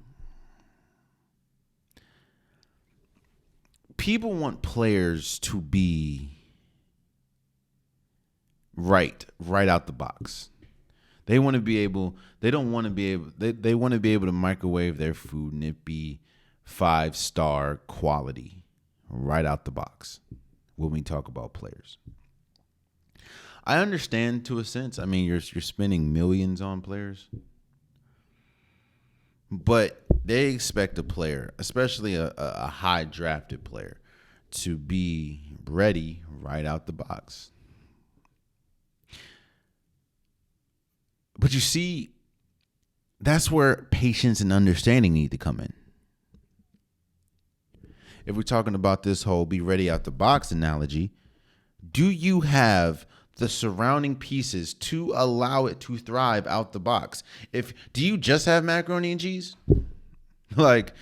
People want players to be right out the box. They want to be able, they don't want to be able, they want to be able to microwave their food and it be 5-star quality right out the box when we talk about players. I understand to a sense. I mean, you're spending millions on players, but they expect a player, especially a high drafted player, to be ready right out the box. But you see, that's where patience and understanding need to come in. If we're talking about this whole be ready out the box analogy, do you have the surrounding pieces to allow it to thrive out the box? Do you just have macaroni and cheese? Like,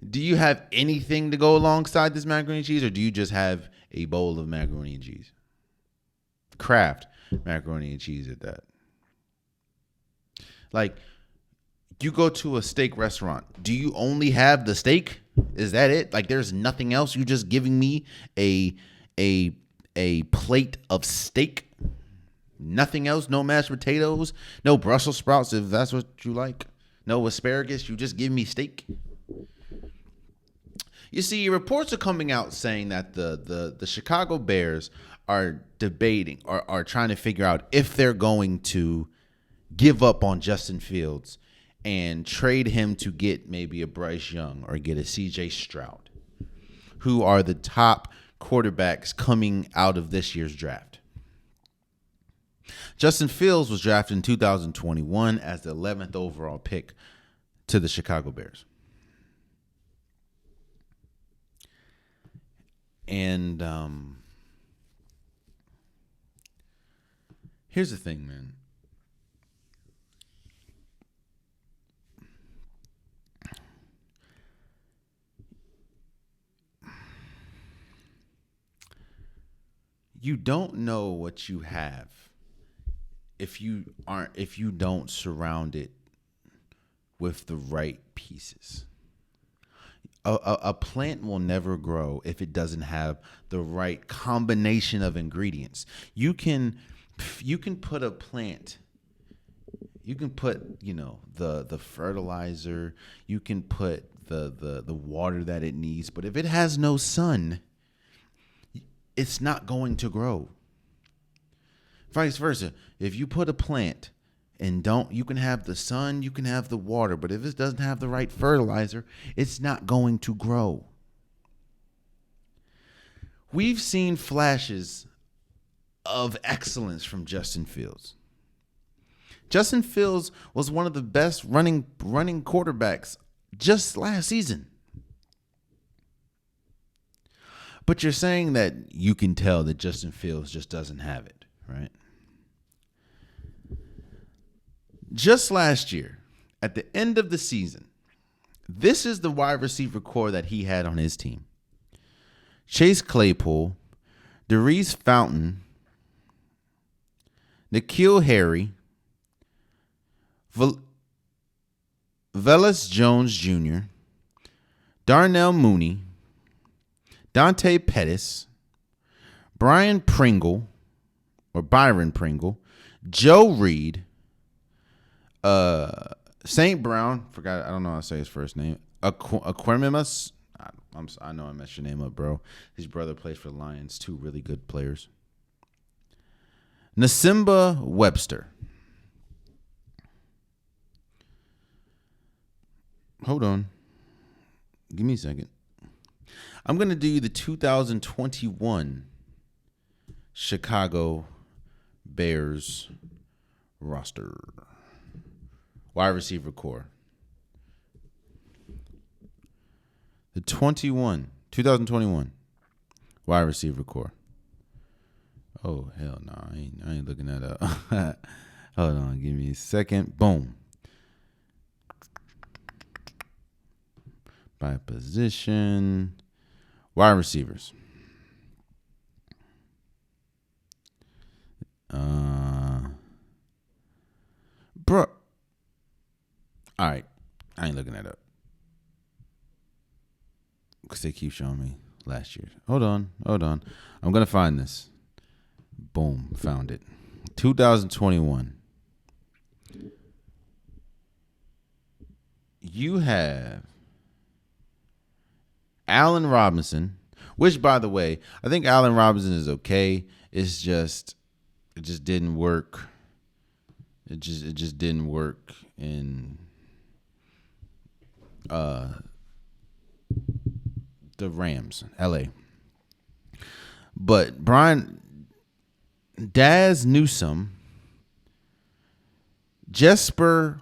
do you have anything to go alongside this macaroni and cheese, or do you just have a bowl of macaroni and cheese? Kraft macaroni and cheese at that. Like, you go to a steak restaurant. Do you only have the steak? Is that it? Like, there's nothing else? You just giving me a plate of steak? Nothing else? No mashed potatoes? No Brussels sprouts, if that's what you like? No asparagus? You just give me steak? You see, reports are coming out saying that the Chicago Bears are debating or are trying to figure out if they're going to give up on Justin Fields and trade him to get maybe a Bryce Young or get a CJ Stroud, who are the top quarterbacks coming out of this year's draft. Justin Fields was drafted in 2021 as the 11th overall pick to the Chicago Bears. And here's the thing, man. You don't know what you have if you don't surround it with the right pieces. A plant will never grow if it doesn't have the right combination of ingredients. You can put a plant, you can put, the fertilizer, you can put the water that it needs, but if it has no sun, it's not going to grow. Vice versa. If you put a plant and you can have the sun, you can have the water, but if it doesn't have the right fertilizer, it's not going to grow. We've seen flashes of excellence from Justin Fields. Justin Fields was one of the best running quarterbacks just last season. But you're saying that you can tell that Justin Fields just doesn't have it, right? Just last year, at the end of the season, this is the wide receiver core that he had on his team. Chase Claypool, Darius Fountain, N'Keal Harry, Velus Jones Jr., Darnell Mooney, Dante Pettis, Byron Pringle, Joe Reed, St. Brown, I don't know how to say his first name, Aquemimus. I know I messed your name up, bro. His brother plays for the Lions, two really good players. Nasimba Webster. Hold on. Give me a second. I'm going to do the 2021 Chicago Bears roster. Wide receiver core. The 2021 wide receiver core. Oh, hell no. I ain't looking that up. Hold on. Give me a second. Boom. by position. Wide receivers. Bro. All right. I ain't looking that up. Because they keep showing me last year. Hold on. I'm going to find this. Boom. Found it. 2021. You have Allen Robinson, which, by the way, I think Allen Robinson is okay. It just didn't work. It just didn't work in the Rams, LA. But Daz Newsome, Jesper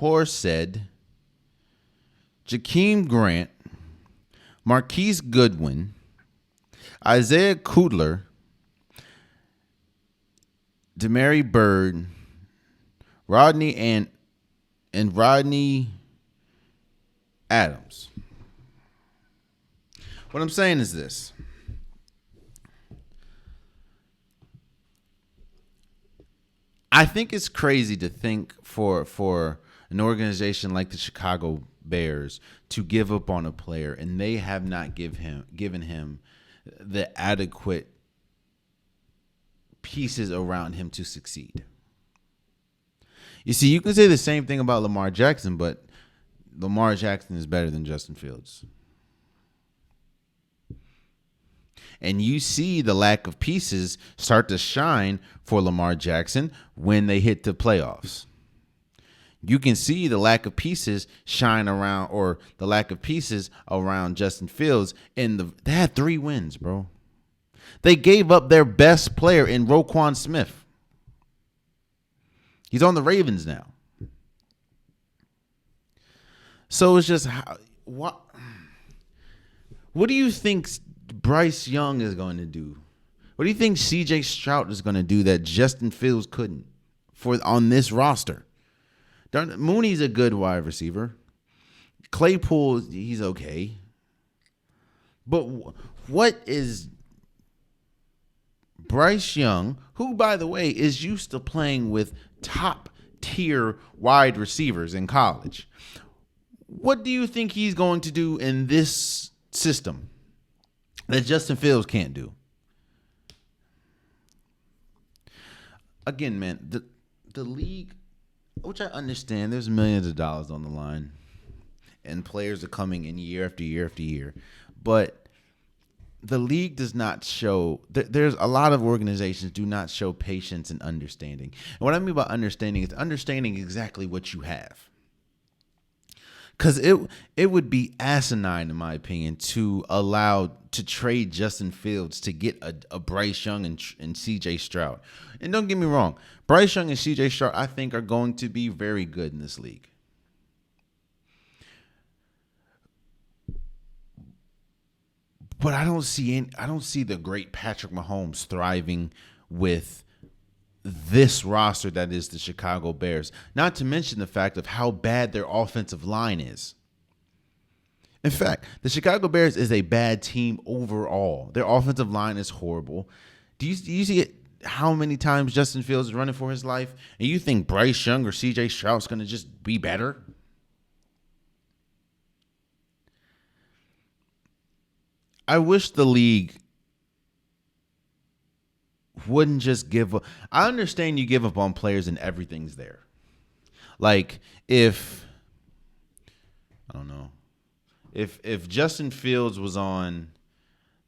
Horsted, Jakeem Grant, Marquise Goodwin, Isaiah Kudler, Demary Bird, Rodney and Rodney Adams. What I'm saying is this. I think it's crazy to think for an organization like the Chicago Bears to give up on a player and they have not given him the adequate pieces around him to succeed. You see, you can say the same thing about Lamar Jackson, but Lamar Jackson is better than Justin Fields. And you see the lack of pieces start to shine for Lamar Jackson when they hit the playoffs. You can see the lack of pieces shine around, or the lack of pieces around Justin Fields. They had 3 wins, bro. They gave up their best player in Roquan Smith. He's on the Ravens now. So it's just what do you think Bryce Young is going to do? What do you think C.J. Stroud is going to do that Justin Fields couldn't on this roster? Mooney's a good wide receiver. Claypool, he's okay. But what is Bryce Young, who, by the way, is used to playing with top-tier wide receivers in college, what do you think he's going to do in this system that Justin Fields can't do? Again, man, the league, which I understand, there's millions of dollars on the line, and players are coming in year after year after year, but the league does not show. There's a lot of organizations do not show patience and understanding. And what I mean by understanding is understanding exactly what you have. Because it would be asinine, in my opinion, to trade Justin Fields to get a Bryce Young and C.J. Stroud. And don't get me wrong, Bryce Young and C.J. Stroud, I think, are going to be very good in this league. But I don't see the great Patrick Mahomes thriving with this roster that is the Chicago Bears. Not to mention the fact of how bad their offensive line is. In fact, the Chicago Bears is a bad team overall. Their offensive line is horrible. Do you see it? How many times Justin Fields is running for his life, and you think Bryce Young or C.J. Stroud's going to just be better? I wish the league wouldn't just give up. I understand you give up on players and everything's there. Like if Justin Fields was on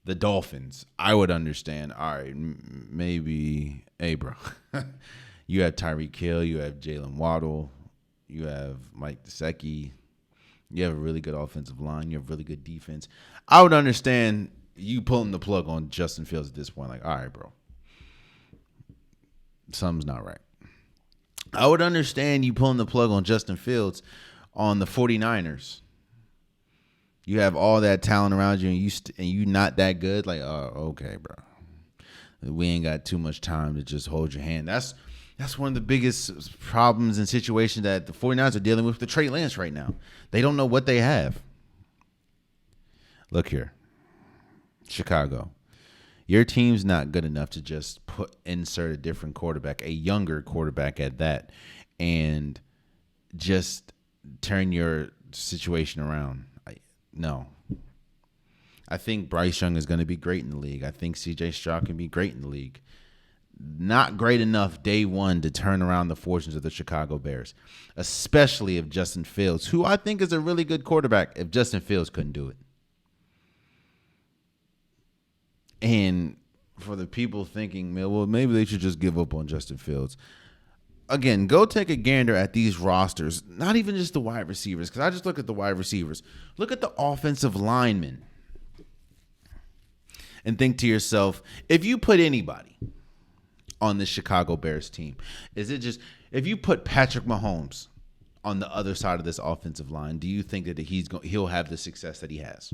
the Dolphins, I would understand. All right, maybe, hey, bro. You have Tyreek Hill, you have Jalen Waddle, you have Mike Gesicki, you have a really good offensive line, you have really good defense. I would understand you pulling the plug on Justin Fields at this point. Like, all right, bro, something's not right. I would understand you pulling the plug on Justin Fields on the 49ers. You have all that talent around you, and you not that good. Like, oh, okay, bro. We ain't got too much time to just hold your hand. That's one of the biggest problems and situations that the 49ers are dealing with the Trey Lance right now. They don't know what they have. Look here. Chicago. Your team's not good enough to just insert a different quarterback, a younger quarterback at that, and just turn your situation around. No. I think Bryce Young is going to be great in the league. I think C.J. Stroud can be great in the league. Not great enough day one to turn around the fortunes of the Chicago Bears, especially if Justin Fields, who I think is a really good quarterback, if Justin Fields couldn't do it. And for the people thinking, well, maybe they should just give up on Justin Fields. Again, go take a gander at these rosters, not even just the wide receivers, because I just look at the wide receivers. Look at the offensive linemen and think to yourself, if you put anybody on the Chicago Bears team, is it just, if you put Patrick Mahomes on the other side of this offensive line, do you think that he'll have the success that he has?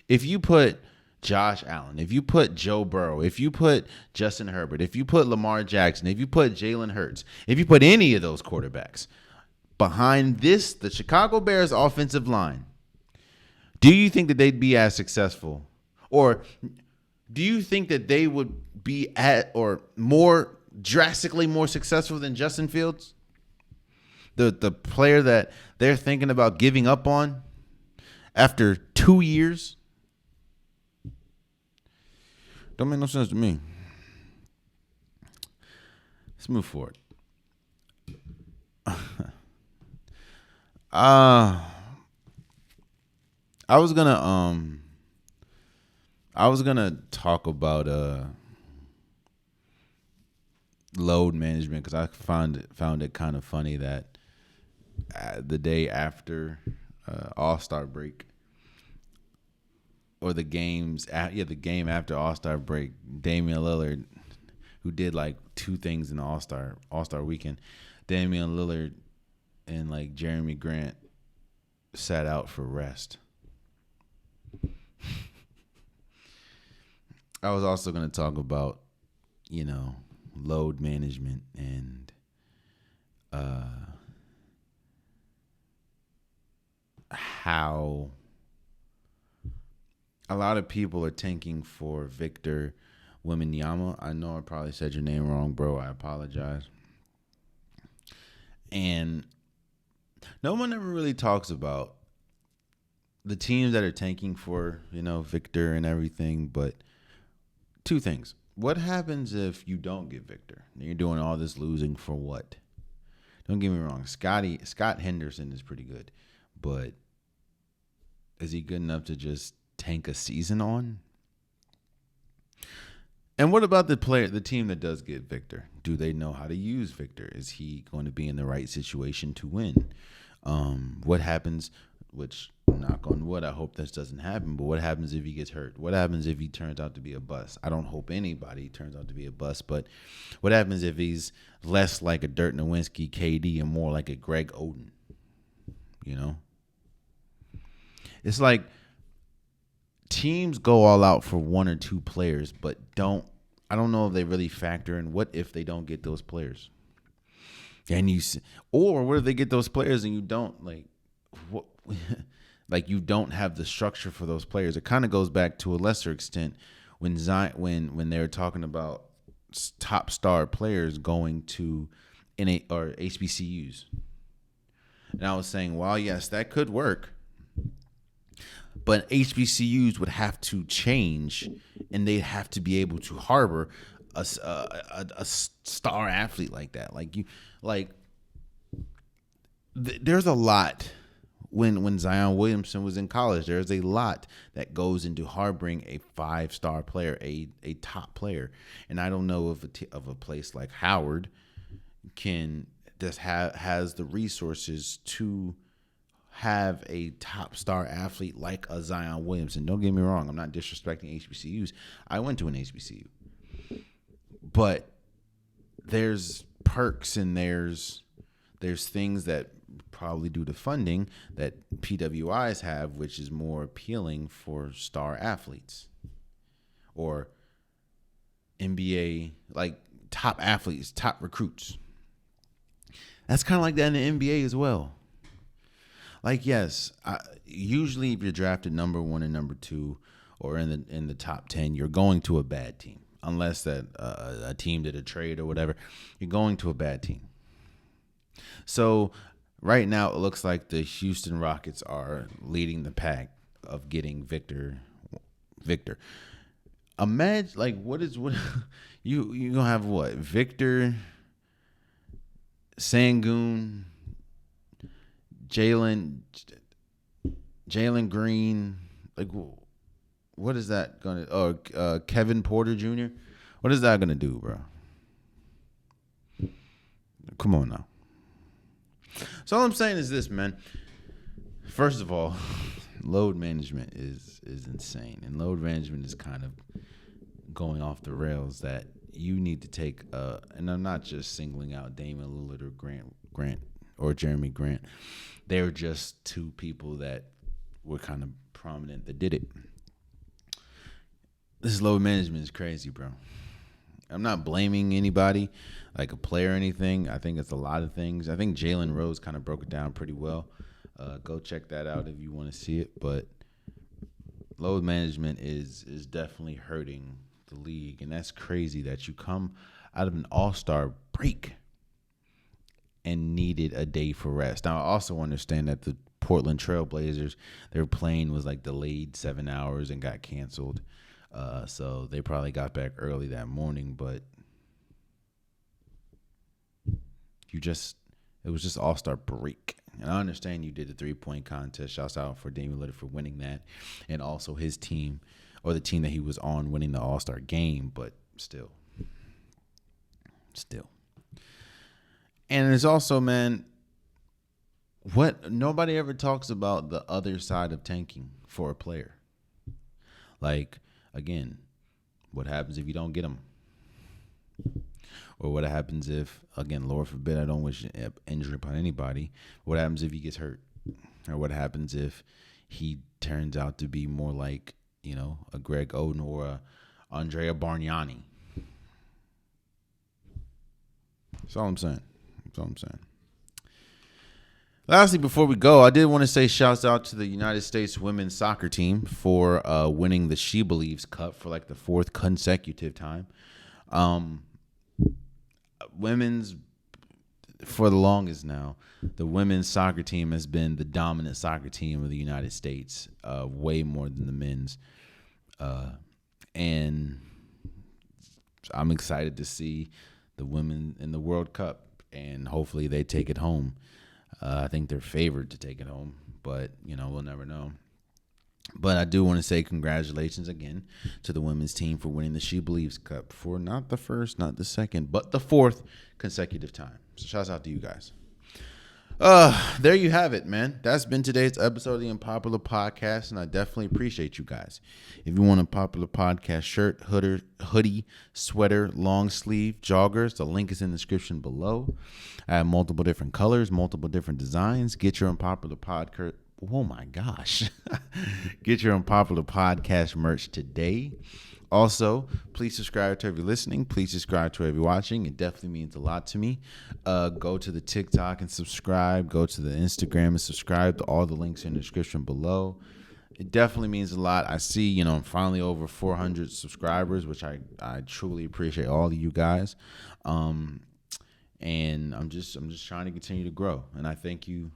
If you put Josh Allen, if you put Joe Burrow, if you put Justin Herbert, if you put Lamar Jackson, if you put Jalen Hurts, if you put any of those quarterbacks behind the Chicago Bears offensive line, do you think that they'd be as successful? Or do you think that they would be drastically more successful than Justin Fields? The player that they're thinking about giving up on after 2 years? Don't make no sense to me. Let's move forward. I was gonna talk about load management because I found it kind of funny that the day after All-Star break, or the game after All-Star break, Damian Lillard, who did like two things in the All-Star weekend, Damian Lillard and like Jeremy Grant sat out for rest. I was also going to talk about, load management and how a lot of people are tanking for Victor Wembanyama. I know I probably said your name wrong, bro. I apologize. And no one ever really talks about the teams that are tanking for, Victor and everything. But two things. What happens if you don't get Victor? You're doing all this losing for what? Don't get me wrong. Scott Henderson is pretty good. But is he good enough to just tank a season on? And what about the team that does get Victor? Do they know how to use Victor? Is he going to be in the right situation to win? What happens, which, knock on wood, I hope this doesn't happen, but what happens if he gets hurt? What happens if he turns out to be a bust? I don't hope anybody turns out to be a bust, but what happens if he's less like a Dirk Nowitzki, KD, and more like a Greg Oden? It's like teams go all out for one or two players, but I don't know if they really factor in what if they don't get those players. And or what if they get those players and you don't you don't have the structure for those players? It kind of goes back to a lesser extent when they were talking about top star players going to HBCUs. And I was saying, well, yes, that could work. But HBCUs would have to change, and they'd have to be able to harbor a star athlete like that. There's a lot when Zion Williamson was in college. There's a lot that goes into harboring a 5-star player, a top player. And I don't know if a place like Howard has the resources to have a top star athlete like a Zion Williamson. Don't get me wrong. I'm not disrespecting HBCUs. I went to an HBCU. But there's perks and there's things that probably due to funding that PWIs have, which is more appealing for star athletes or NBA, like top athletes, top recruits. That's kind of like that in the NBA as well. Like, yes, usually if you're drafted number 1 and number 2 or in the top 10, you're going to a bad team. Unless that a team did a trade or whatever, you're going to a bad team. So right now it looks like the Houston Rockets are leading the pack of getting Victor. Imagine, like, what you gonna have what? Victor, Sengun, Jalen Green, like, what is that gonna? Oh, Kevin Porter Jr. What is that gonna do, bro? Come on now. So all I'm saying is this, man. First of all, load management is insane, and load management is kind of going off the rails. That you need to take, and I'm not just singling out Damian Lillard or Grant or Jeremy Grant. They're just two people that were kind of prominent that did it. This load management is crazy, bro. I'm not blaming anybody, like a player or anything. I think it's a lot of things. I think Jalen Rose kind of broke it down pretty well. Go check that out if you want to see it. But load management is definitely hurting the league, and that's crazy that you come out of an all-star break and needed a day for rest. Now, I also understand that the Portland Trailblazers, their plane was like delayed 7 hours and got canceled. So they probably got back early that morning, but it was just all-star break. And I understand you did the 3-point contest. Shouts out for Damian Lillard for winning that, and also his team, or the team that he was on, winning the all-star game, but still. And it's also, man, what nobody ever talks about the other side of tanking for a player. Like, again, what happens if you don't get him? Or what happens if, again, Lord forbid, I don't wish injury upon anybody. What happens if he gets hurt? Or what happens if he turns out to be more like, a Greg Oden or a Andrea Bargnani? That's all I'm saying. Lastly, before we go, I did want to say shouts out to the United States women's soccer team for winning the She Believes Cup for like the 4th consecutive time. Women's, for the longest now, the women's soccer team has been the dominant soccer team of the United States, way more than the men's. And I'm excited to see the women in the World Cup, and hopefully they take it home. I think they're favored to take it home, but, we'll never know. But I do want to say congratulations again to the women's team for winning the She Believes Cup for not the first, not the second, but the 4th consecutive time. So shouts out to you guys. There you have it, man. That's been today's episode of the Unpopular Podcast, and I definitely appreciate you guys. If you want a Popular Podcast shirt, hoodie, sweater, long sleeve, joggers, the link is in the description below. I have multiple different colors, multiple different designs. Get your Unpopular Podcast. Oh my gosh. Get your Unpopular Podcast merch today. Also, please subscribe to every listening. Please subscribe to every watching. It definitely means a lot to me. Go to the TikTok and subscribe. Go to the Instagram and subscribe. To all the links in the description below. It definitely means a lot. I see, I'm finally over 400 subscribers, which I truly appreciate all of you guys. And I'm just trying to continue to grow. And I thank you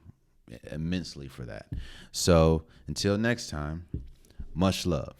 immensely for that. So until next time, much love.